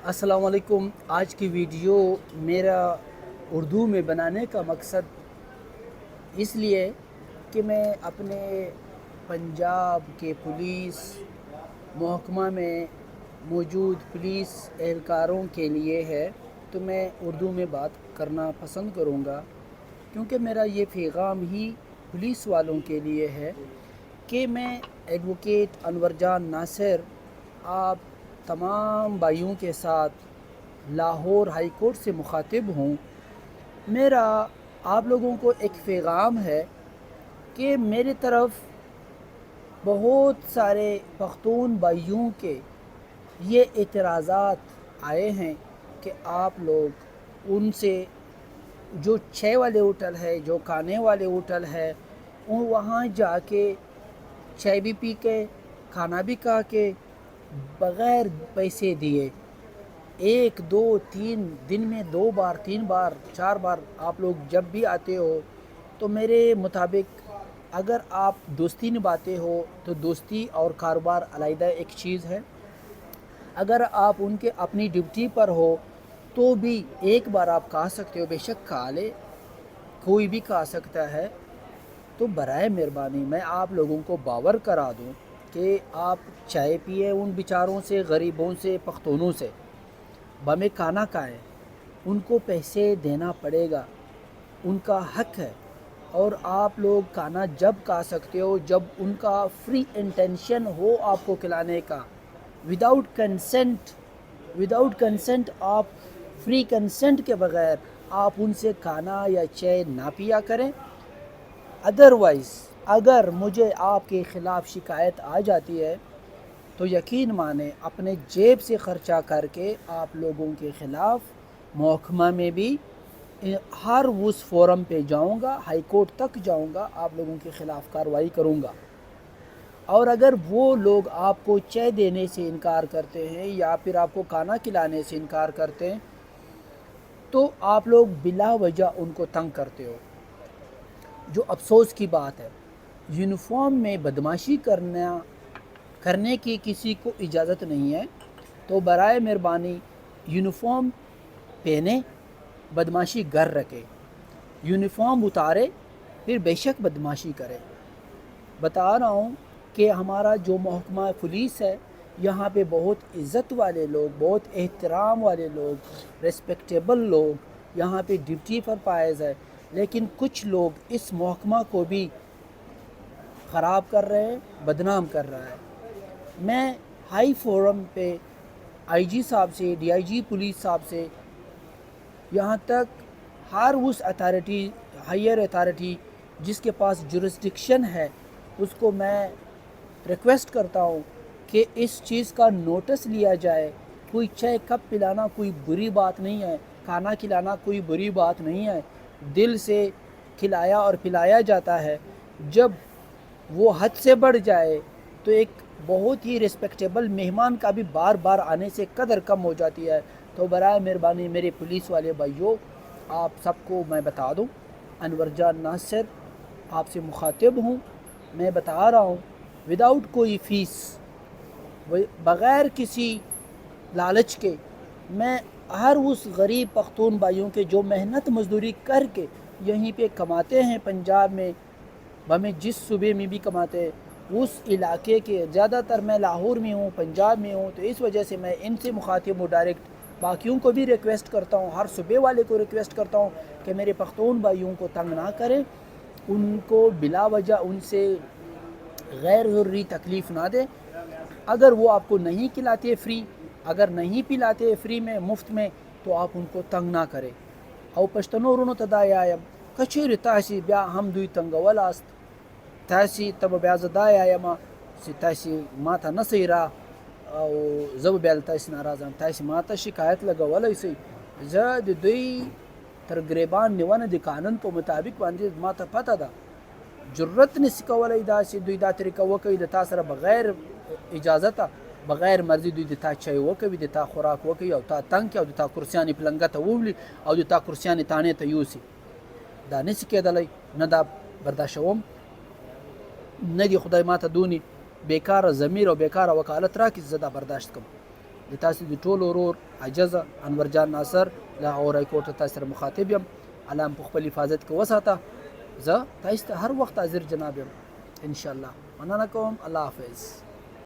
अस्सलाम वालेकुम। आज की वीडियो मेरा उर्दू में बनाने का मकसद इसलिए कि मैं अपने पंजाब के पुलिस महकमा में मौजूद पुलिस एहलकारों के लिए है, तो मैं उर्दू में बात करना पसंद करूँगा, क्योंकि मेरा ये पैगाम ही पुलिस वालों के लिए है कि मैं एडवोकेट अनवर जान नासिर आप तमाम भाइयों के साथ लाहौर हाई कोर्ट से मुखातिब हूँ। मेरा आप लोगों को एक पैगाम है कि मेरी तरफ बहुत सारे पख्तून भाइयों के ये एतराज़ात आए हैं कि आप लोग उनसे जो छः वाले होटल है, जो खाने वाले होटल है, वहाँ जाके चाय भी पी के, खाना भी खा के, बग़ैर पैसे दिए एक दो तीन दिन में 2 बार 3 बार 4 बार आप लोग जब भी आते हो, तो मेरे मुताबिक अगर आप दोस्ती निभाते हो तो दोस्ती और कारोबार अलग एक चीज़ है। अगर आप उनके अपनी ड्यूटी पर हो तो भी एक बार आप खा सकते हो, बेशक खा ले, कोई भी खा सकता है। तो बराए मेहरबानी मैं आप लोगों को बावर करा दूं कि आप चाय पिए उन बेचारों से, गरीबों से, पख्तूनों से, बमें खाना खाएं, उनको पैसे देना पड़ेगा, उनका हक है। और आप लोग खाना जब खा सकते हो जब उनका फ्री इंटेंशन हो आपको खिलाने का, विदाउट कंसेंट आप फ्री कंसेंट के बगैर आप उनसे खाना या चाय ना पिया करें। अदरवाइज़ अगर मुझे आपके ख़िलाफ़ शिकायत आ जाती है तो यकीन माने अपने जेब से ख़र्चा करके आप लोगों के ख़िलाफ़ महकमा में भी हर उस फोरम पे जाऊंगा, हाई कोर्ट तक जाऊंगा, आप लोगों के ख़िलाफ़ कार्रवाई करूंगा। और अगर वो लोग आपको चाय देने से इनकार करते हैं या फिर आपको खाना खिलाने से इनकार करते हैं तो आप लोग बिला वजह उनको तंग करते हो, जो अफसोस की बात है। यूनिफॉर्म में बदमाशी करने की किसी को इजाज़त नहीं है, तो बराए मेहरबानी यूनिफॉर्म पहने, बदमाशी घर रखे, यूनिफॉर्म उतारे फिर बेशक बदमाशी करे। बता रहा हूँ कि हमारा जो महकमा पुलिस है, यहाँ पे बहुत इज़्ज़त वाले लोग, बहुत एहतराम वाले लोग, रेस्पेक्टेबल लोग यहाँ पे ड्यूटी पर पाए जाए, लेकिन कुछ लोग इस महकमा को भी ख़राब कर रहे हैं, बदनाम कर रहा है। मैं हाई फोरम पे आईजी साहब से, डीआईजी पुलिस साहब से, यहाँ तक हर उस अथॉरिटी, हायर अथॉरिटी जिसके पास जुरिस्डिक्शन है, उसको मैं रिक्वेस्ट करता हूँ कि इस चीज़ का नोटिस लिया जाए। कोई चाय कप पिलाना कोई बुरी बात नहीं है, खाना खिलाना कोई बुरी बात नहीं है, दिल से खिलाया और पिलाया जाता है। जब वो हद से बढ़ जाए तो एक बहुत ही रिस्पेक्टेबल मेहमान का भी बार बार आने से कदर कम हो जाती है। तो बराए मेहरबानी मेरे पुलिस वाले भाइयों, आप सबको मैं बता दूं, अनवर जान नासिर आपसे मुखातिब हूं। मैं बता रहा हूं विदाउट कोई फ़ीस, बग़ैर किसी लालच के, मैं हर उस गरीब पख्तून भाइयों के जो मेहनत मजदूरी करके यहीं पे कमाते हैं पंजाब में, हमें जिस सूबे में भी कमाते हैं, उस इलाके के ज़्यादातर, मैं लाहौर में हूँ, पंजाब में हूँ, तो इस वजह से मैं इनसे मुखातिब हूँ डायरेक्ट। बाकियों को भी रिक्वेस्ट करता हूँ, हर सूबे वाले को रिक्वेस्ट करता हूँ कि मेरे पख्तून भाइयों को तंग ना करें, उनको बिला वजह उनसे गैर ज़रूरी तकलीफ़ ना दें। अगर वो आपको नहीं खिलाते फ्री, अगर नहीं पिलाते फ्री में, मुफ्त में, तो आप उनको तंग ना करें। और पश्तनो रुनो तदायायम कचेरी तासी ब्या हम दुई तंगवलास्त तासी तब ब्याजदायायमा सी तासी माता नसैरा او زب بیل تاسي ناراضه تاسي ماته شکایت لګولای سي، زه د دوی تر ګریبان نیونه د قانون په مطابق باندې ماته پته ده، جرأت نشي کولای داسې دوی دا طریقه وکړي د تا سره بغیر اجازته، بغیر مرضي دوی د تا چای وکوي، د تا خوراک وکوي او تا تنګ کړي او د تا کرسیانې پلنګه ته وولي او د تا کرسیانې تانې ته یوسي. دا نشي کېدلی، نه دا برداشتوم، نه دی خدای ماته دونی بیکاره ضمیر او بیکاره وکالت راکړي زه دا برداشت کوم. د تاسو د ټولو ورور عجزه انور جان ناصر له اورای کوټ تاسو سره مخاطب یم. الله په خپل حفاظت کې وساته. زه تاسو ته هر وخت حاضر جناب یم ان شاء الله. مننه کوم. الله حافظ.